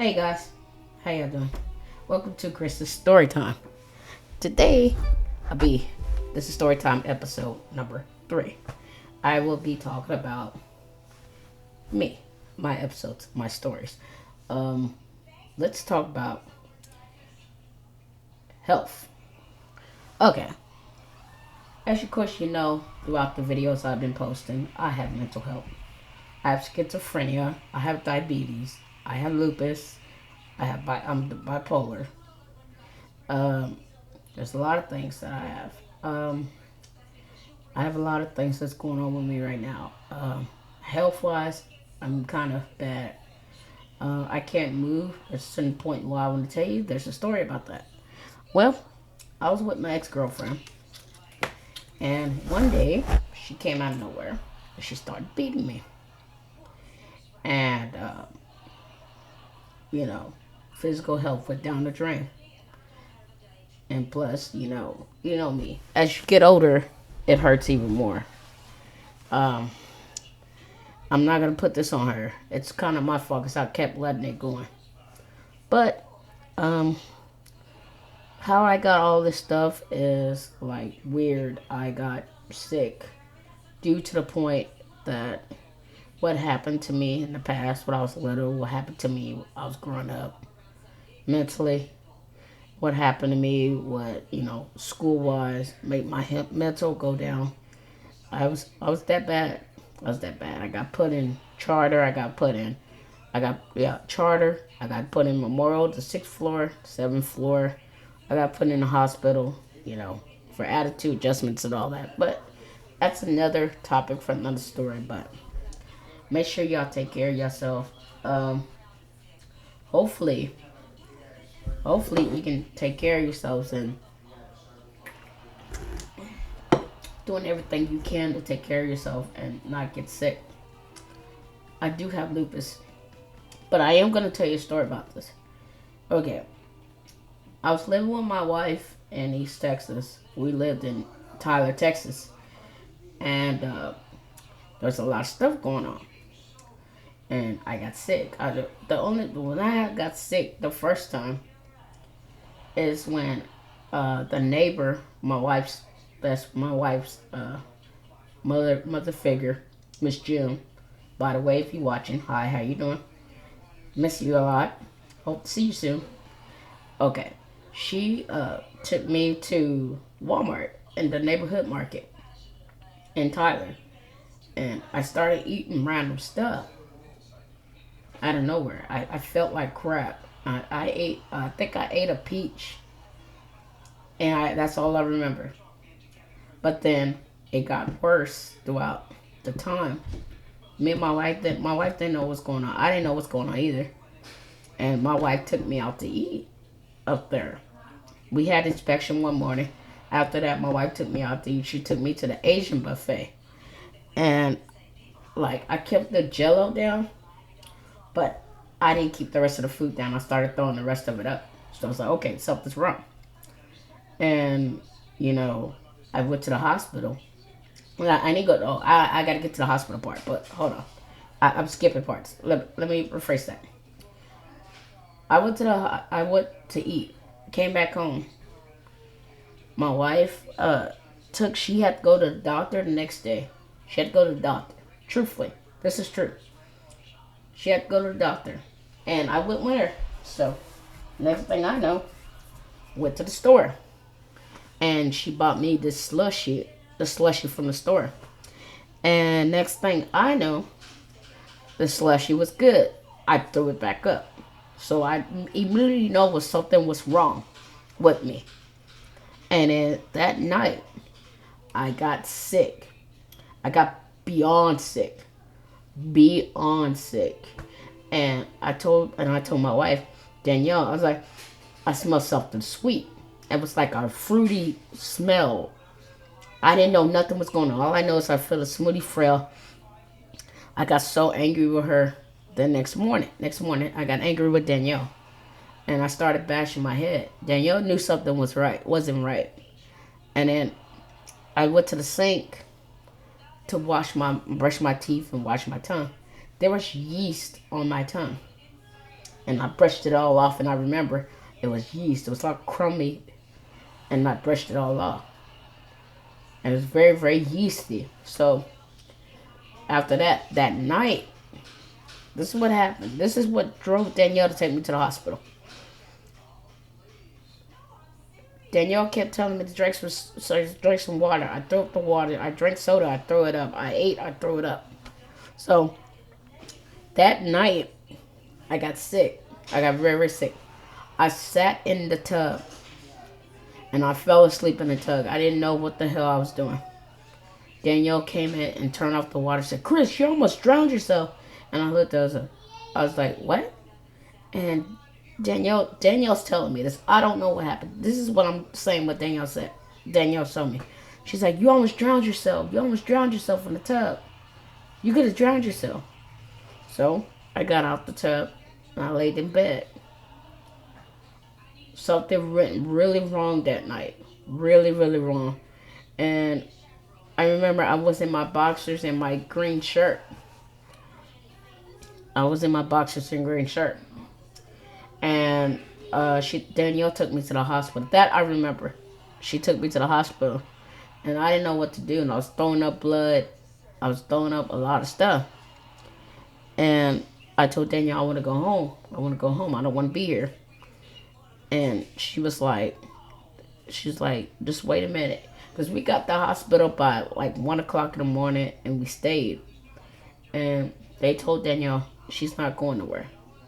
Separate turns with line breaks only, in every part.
Hey guys, how y'all doing? Welcome to Chris's Storytime. Today, I'll be this is Storytime episode number 3. I will be talking about me, my episodes, my stories. Let's talk about health. Okay, as of course you know, throughout the videos I've been posting, I have mental health. I have schizophrenia. I have diabetes. I have lupus. I'm bipolar. Um, there's a lot of things that I have. I have a lot of things that's going on with me right now. Health wise, I'm kind of bad. I can't move. There's a certain point where I want to tell you. There's a story about that. Well, I was with my ex girlfriend, and one day she came out of nowhere and she started beating me. And you know, physical health went down the drain. And plus, you know me. As you get older, it hurts even more. Um, I'm not gonna put this on her. It's kind of my fault because I kept letting it go. But um, how I got all this stuff is like weird. I got sick due to the point that what happened to me in the past when I was little, what happened to me when I was growing up mentally, what happened to me, what school wise, made my mental go down. I was that bad. I was that bad. I got put in charter. Charter. I got put in Memorial, the 6th floor, 7th floor. I got put in the hospital. For attitude adjustments and all that. But that's another topic for another story. But make sure y'all take care of yourself. Um, hopefully, hopefully we can take care of yourselves and doing everything you can to take care of yourself and not get sick. I do have lupus, but I am going to tell you a story about this. Okay, I was living with my wife in East Texas. We lived in Tyler, Texas, and there's a lot of stuff going on. And I got sick. When I got sick the first time is when the neighbor, my wife's mother figure, Miss June. By the way, if you're watching, hi, how you doing? Miss you a lot. Hope to see you soon. Okay, she took me to Walmart in the neighborhood market in Tyler, and I started eating random stuff out of nowhere. I felt like crap. I ate. I think I ate a peach, and that's all I remember. But then it got worse throughout the time. Me and my wife didn't know what's going on. I didn't know what's going on either. And my wife took me out to eat up there. We had inspection one morning. After that, my wife took me out to eat. She took me to the Asian buffet. And like I kept the jello down, but I didn't keep the rest of the food down. I started throwing the rest of it up. So I was like, okay, something's wrong. And, you know, I went to the hospital. I need to go. Oh, I got to get to the hospital part, but hold on. I'm skipping parts. Let me rephrase that. I went to eat. Came back home. My wife she had to go to the doctor the next day. She had to go to the doctor. Truthfully, this is true. She had to go to the doctor, and I went with her. So next thing I know, went to the store, and she bought me this slushy, the slushy from the store. And next thing I know, the slushy was good. I threw it back up. So I immediately know something was wrong with me. And then that night, I got sick. I got beyond sick. Beyond sick. And I told my wife, Danielle, I was like, I smell something sweet. It was like a fruity smell. I didn't know nothing was going on. All I know is I feel a smoothie frail. I got so angry with her the next morning. Next morning, I got angry with Danielle. And I started bashing my head. Danielle knew something wasn't right. And then I went to the sink to brush my teeth and wash my tongue. There was yeast on my tongue. and I brushed it all off. And I remember it was yeast. It was all crummy, and I brushed it all off. And it was very, very yeasty. So after that night, this is what happened. This is what drove Danielle to take me to the hospital. Danielle kept telling me to drink some water. I threw up the water. I drank soda. I threw it up. I ate. I threw it up. So that night, I got sick. I got very, very sick. I sat in the tub and I fell asleep in the tub. I didn't know what the hell I was doing. Danielle came in and turned off the water. Said, "Khris, you almost drowned yourself." And I looked at her. I was like, "What?" And Danielle's telling me this. I don't know what happened. This is what I'm saying. What Danielle said. Danielle told me. She's like, "You almost drowned yourself. You almost drowned yourself in the tub. You could have drowned yourself." So I got out the tub and I laid in bed. Something went really wrong that night. Really, really wrong. And I remember I was in my boxers and my green shirt. I was in my boxers and green shirt. And Danielle took me to the hospital. That I remember. She took me to the hospital. And I didn't know what to do. And I was throwing up blood. I was throwing up a lot of stuff. And I told Danielle, I want to go home. I want to go home. I don't want to be here. And she's like, just wait a minute. Because we got the hospital by like 1 o'clock in the morning and we stayed. And they told Danielle she's not going nowhere.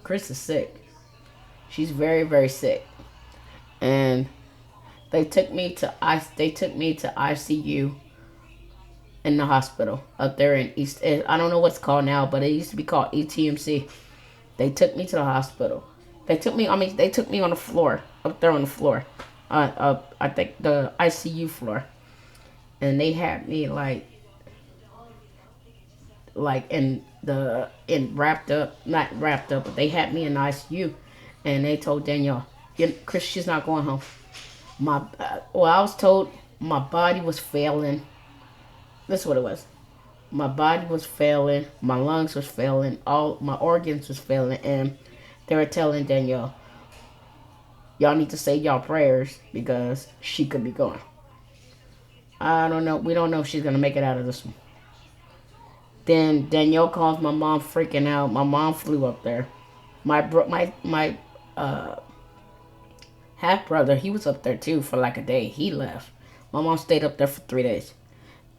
Khris is sick. She's very, very sick. And they took me to ICU in the hospital up there in East. I don't know what it's called now, but it used to be called ETMC. They took me to the hospital. They took me on the floor, up there on the floor. I think the ICU floor. And they had me like wrapped up, not wrapped up, but they had me in the ICU. And they told Danielle, "Khris, she's not going home." I was told my body was failing. That's what it was. My body was failing. My lungs was failing. All my organs was failing. And they were telling Danielle, "Y'all need to say y'all prayers because she could be gone." I don't know. We don't know if she's going to make it out of this one. Then Danielle calls my mom freaking out. My mom flew up there. My half brother, he was up there too for like a day. He left. My mom stayed up there for 3 days.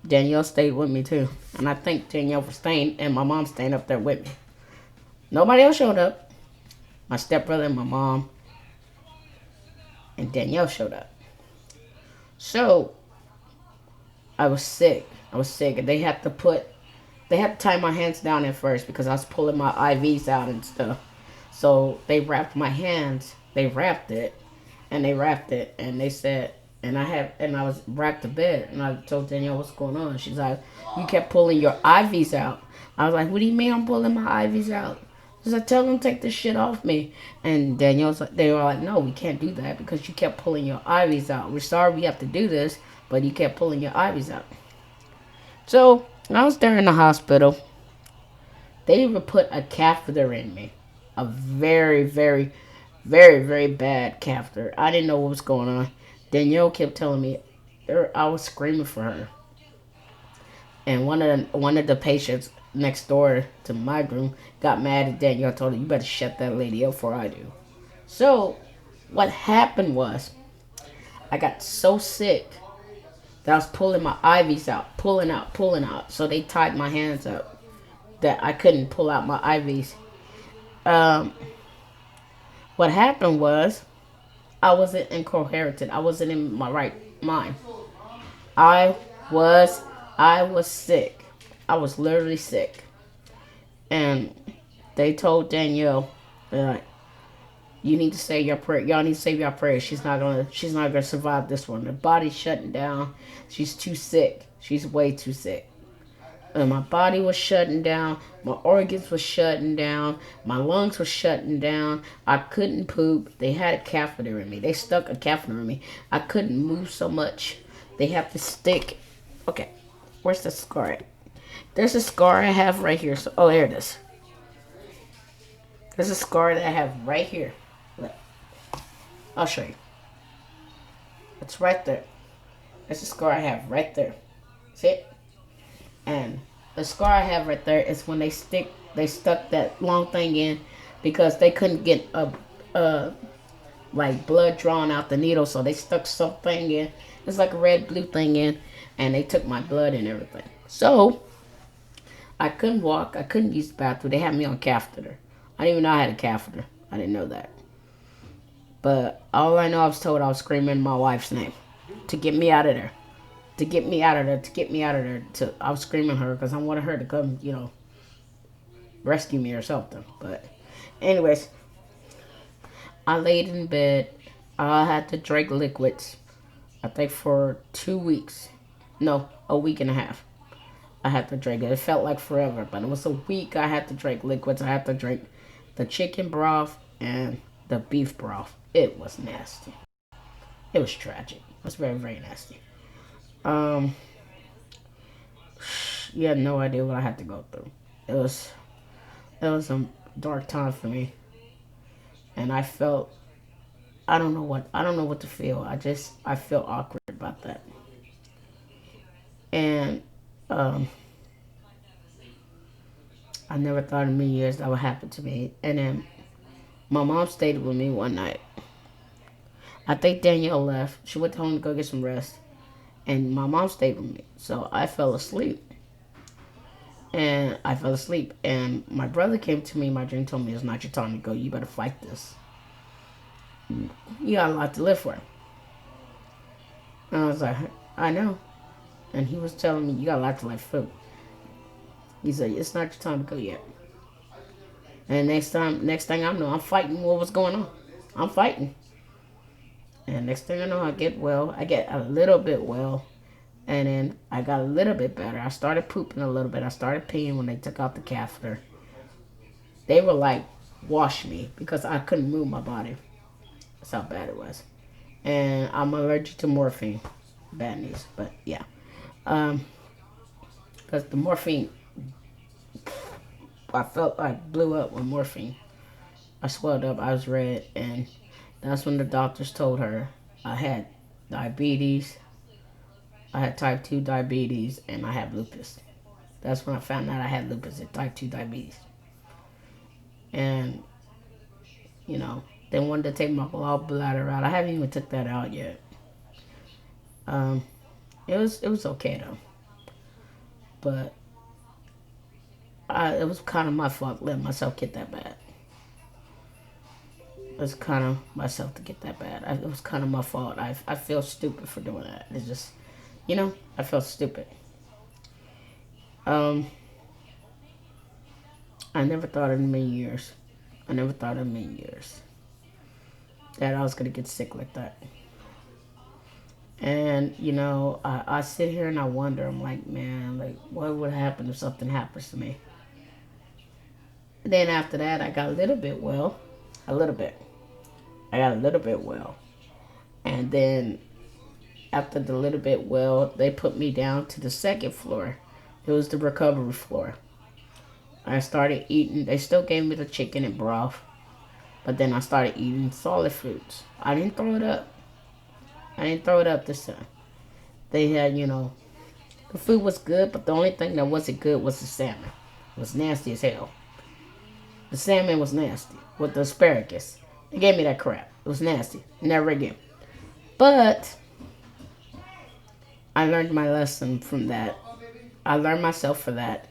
Danielle stayed with me too. And I think Danielle was staying and my mom staying up there with me. Nobody else showed up. My stepbrother and my mom and Danielle showed up. So I was sick. And they had to tie my hands down at first because I was pulling my IVs out and stuff. So they wrapped my hands. They wrapped it. And they said, and I was wrapped to bed. And I told Danielle, "What's going on?" She's like, "You kept pulling your IVs out." I was like, "What do you mean I'm pulling my IVs out?" She's like, "Tell them to take this shit off me." And they were like, "No, we can't do that because you kept pulling your IVs out. We're sorry we have to do this, but you kept pulling your IVs out." So I was there in the hospital. They even put a catheter in me. A very, very, very, very bad catheter. I didn't know what was going on. Danielle kept telling me I was screaming for her. And one of the patients next door to my room got mad at Danielle. Told her, "You better shut that lady up before I do." So what happened was I got so sick that I was pulling my IVs out, pulling out. So they tied my hands up that I couldn't pull out my IVs. What happened was I wasn't incoherent. I wasn't in my right mind. I was sick. I was literally sick. And they told Danielle, like, "You need to say your prayer. Y'all need to say your prayer. She's not gonna survive this one. Her body's shutting down. She's too sick. She's way too sick." And my body was shutting down. My organs was shutting down. My lungs were shutting down. I couldn't poop. They had a catheter in me. They stuck a catheter in me. I couldn't move so much. They have to stick. Okay, where's the scar at? There's a scar I have right here. So, here it is. There's a scar that I have right here. Look, I'll show you. It's right there. It's a scar I have right there. See it? And the scar I have right there is when they stuck that long thing in because they couldn't get a like blood drawn out the needle, so they stuck something in. It's like a red blue thing in, and they took my blood and everything. So I couldn't walk. I couldn't use the bathroom. They had me on catheter. I didn't even know I had a catheter. I didn't know that. But all I know, I was told I was screaming my wife's name to get me out of there. To get me out of there. To get me out of there. I was screaming her because I wanted her to come, rescue me or something. But anyways, I laid in bed. I had to drink liquids. I think for 2 weeks. No, a week and a half. I had to drink it. It felt like forever, but it was a week I had to drink liquids. I had to drink the chicken broth and the beef broth. It was nasty. It was tragic. It was very, very nasty. You had no idea what I had to go through. It was a dark time for me. And I felt I don't know what to feel. I feel awkward about that. And I never thought in a million years that would happen to me. And then my mom stayed with me one night. I think Danielle left. She went home to go get some rest. And my mom stayed with me. So I fell asleep. And my brother came to me in my dream, told me it's not your time to go. You better fight this. You got a lot to live for. And I was like, I know. And he was telling me, you got a lot to live for. He said, it's not your time to go yet. And next thing I know, I'm fighting what was going on. I'm fighting. And next thing I know, I get well. I get a little bit well. And then I got a little bit better. I started pooping a little bit. I started peeing when they took out the catheter. They were like, wash me because I couldn't move my body. That's how bad it was. And I'm allergic to morphine. Bad news, but yeah. Because the morphine, I felt like blew up with morphine. I swelled up, I was red, and that's when the doctors told her I had diabetes, I had type 2 diabetes, and I had lupus. That's when I found out I had lupus and type 2 diabetes. And, they wanted to take my gallbladder out. I haven't even took that out yet. It was okay though. But it was kind of my fault letting myself get that bad. It was kind of myself to get that bad. It was kind of my fault. I feel stupid for doing that. It's just, I felt stupid. I never thought in a million years. That I was going to get sick like that. And, I sit here and I wonder, I'm like, man, like, what would happen if something happens to me? And then after that, I got a little bit well. A little bit. I got a little bit well. And then after the little bit well, they put me down to the second floor. It was the recovery floor. I started eating. They still gave me the chicken and broth. But then I started eating solid foods. I didn't throw it up. This time. They had, the food was good, but the only thing that wasn't good was the salmon. It was nasty as hell. The salmon was nasty with the asparagus. They gave me that crap. It was nasty. Never again. But I learned my lesson from that. I learned myself for that.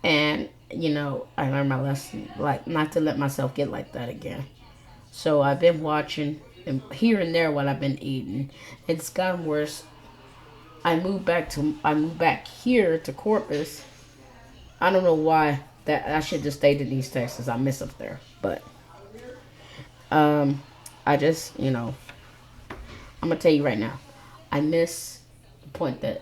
And, I learned my lesson, like, not to let myself get like that again. So I've been watching and here and there what I've been eating. It's gotten worse. I moved back here to Corpus. I don't know why that I should just stayed in East Texas. I miss up there. But I just, I'm gonna tell you right now. I miss the point that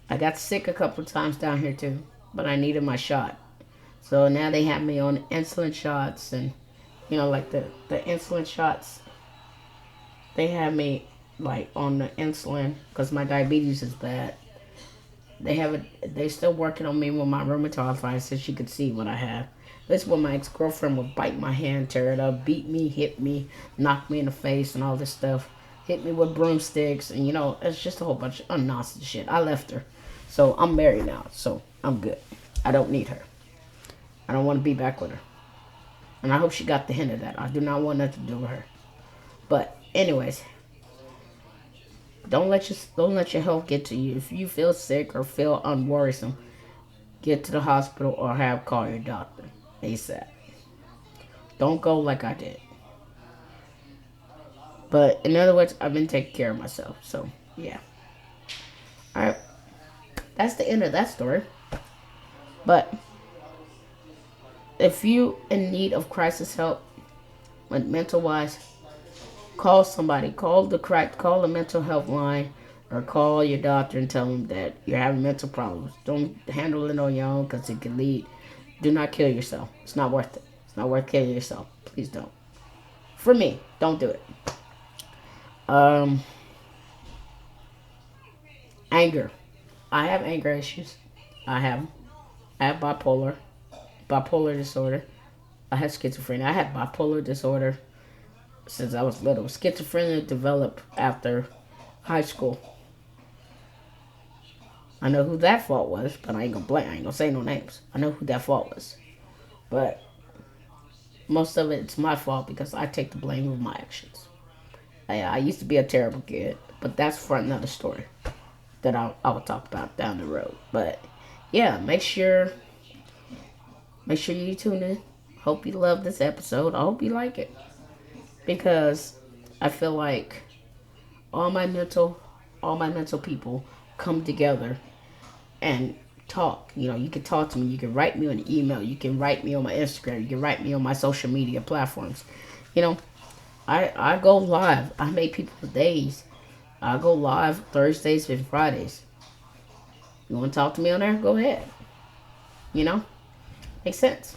I got sick a couple of times down here too, but I needed my shot. So now they have me on insulin shots and, like the insulin shots. They have me like on the insulin because my diabetes is bad. They still working on me with my rheumatoid arthritis, so she could see what I have. This is when my ex-girlfriend would bite my hand, tear it up, beat me, hit me, knock me in the face, and all this stuff. Hit me with broomsticks, and it's just a whole bunch of nonsense shit. I left her, so I'm married now, so I'm good. I don't need her. I don't want to be back with her, and I hope she got the hint of that. I do not want nothing to do with her. But anyways, don't let your health get to you. If you feel sick or feel unworrisome, get to the hospital or call your doctor ASAP. Don't go like I did. But in other words, I've been taking care of myself. So yeah. Alright. That's the end of that story. But if you in need of crisis help, like mental wise, call somebody. Call the mental health line, or call your doctor and tell them that you're having mental problems. Don't handle it on your own because it can lead. Do not kill yourself. It's not worth it. It's not worth killing yourself. Please don't. For me, don't do it. Anger. I have anger issues. I have. I have bipolar disorder. I have schizophrenia. I had bipolar disorder since I was little. Schizophrenia developed after high school. I know who that fault was, but I ain't gonna blame. I ain't gonna say no names. I know who that fault was, but most of it's my fault because I take the blame of my actions. I used to be a terrible kid, but that's for another story that I will talk about down the road. But yeah, make sure you tune in. Hope you love this episode. I hope you like it because I feel like all my mental people come together and talk. You can talk to me. You can write me on an email. You can write me on my Instagram. You can write me on my social media platforms. I go live. I make people's days. I go live Thursdays and Fridays. You want to talk to me on there? Go ahead. Makes sense.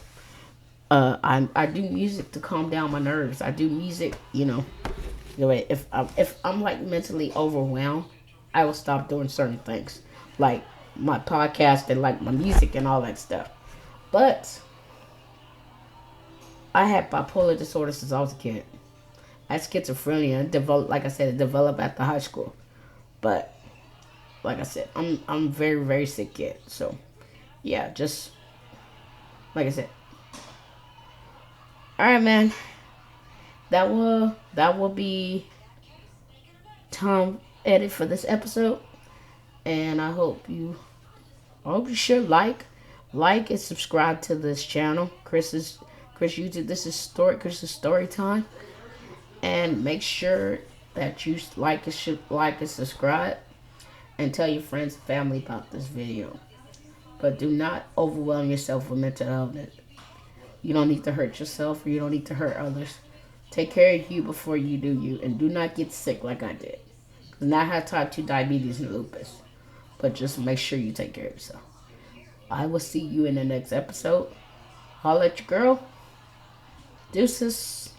I do music to calm down my nerves. I do music. If I'm like mentally overwhelmed, I will stop doing certain things, like my podcast and like my music and all that stuff. But I had bipolar disorder since I was a kid. I had schizophrenia. It developed, like I said, it developed after high school. But like I said, I'm very very sick kid. So yeah, just like I said. All right, man. That will be time edit for this episode, and I hope you should like and subscribe to this channel, Chris YouTube. This is Chris's story time, and make sure that you like and subscribe, and tell your friends and family about this video. But do not overwhelm yourself with mental illness. You don't need to hurt yourself, or you don't need to hurt others. Take care of you before you do you, and do not get sick like I did. Because now I have type 2 diabetes and lupus. But just make sure you take care of yourself. I will see you in the next episode. Holla at your girl. Deuces.